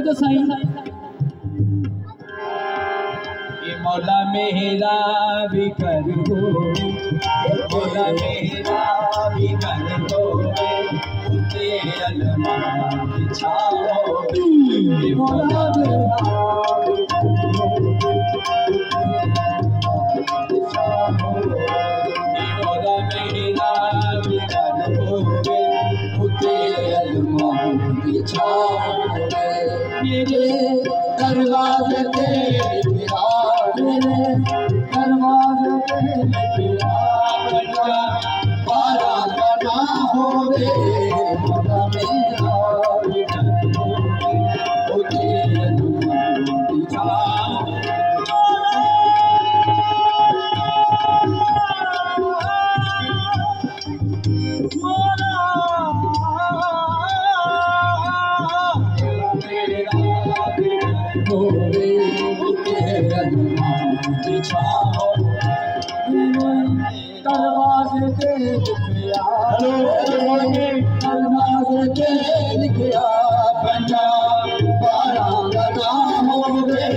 तो सही मौला मेरा भी कर दो, मौला मेरा भी कर दो, तेरे अलमा बिछाओ, मौला मेरा मौला मेरा भी कर दो, तेरे अलमा बिछाओ, मेरे दरवाजे पे दरवाजे पे पारा बना हो रे, मौला मेरा दरवाजे पे लिखिया बना पारा बना हो रे,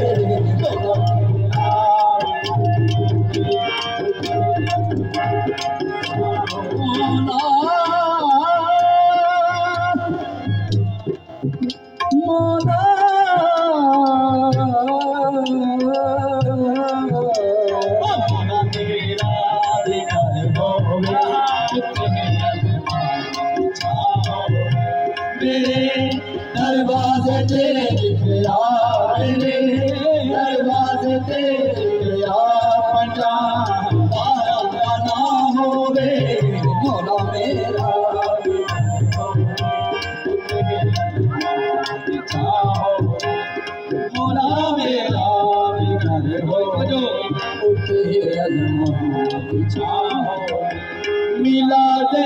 मेरे दरवाजे पे लिखिया, मेरे दरवाजे पे लिखिया पंजा पारा बना हो रे, मौला मेरा मौला मेरा मिला दे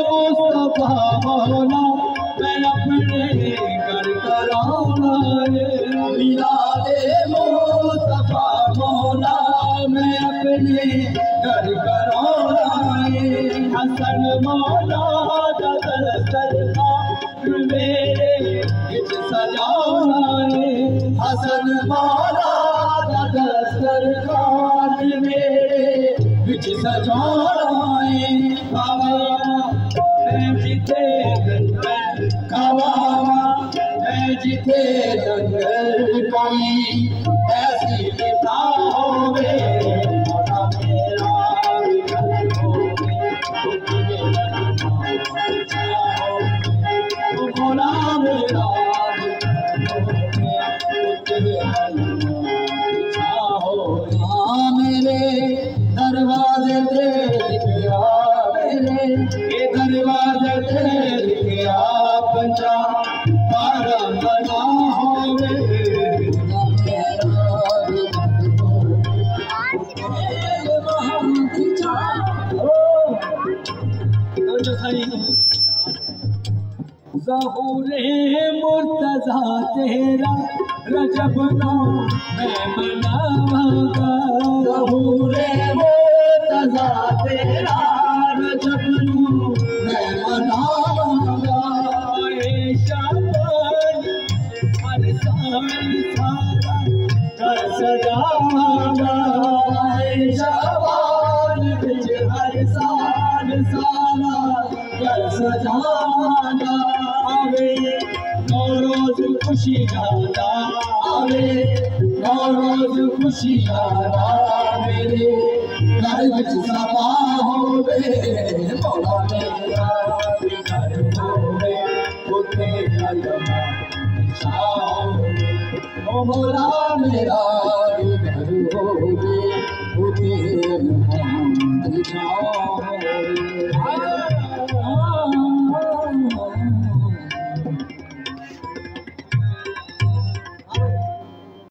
मुस्तफा मौला, मैं अपने घर कराना मिला दे मुस्तफा मौला, मैं अपने घर कराना हसन मौला सरकार मेरे सजाना हसन मौला सरकार मेरे बिच सजाना मैं जिते मैं जिते दंगल कोई ऐसी लिखा होवे, मौला मेरा मौला मेरा मेरे दरवाजे पे लिखिया, मेरे दरवाजे पे लिखिया पंजा पारा बना हो रे, ज़हूरे मुर्तज़ा तेरा रजब नो मैं मनाऊंगा, ज़हूरे मुर्तज़ा तेरा रजब नो मैं मनाऊंगा, शाबान हर साल सारा घर सजाऊंगा, शाबान बिच हर साल सारा घर सजाऊंगा, आवे नौ रोज खुशी गाना, आवे नौ रोज खुशी गाना, मेरे घर विच समा होवे, मौला मेरा घर होवे, उते अलमा बिछाओ, मौला मेरा घर होवे।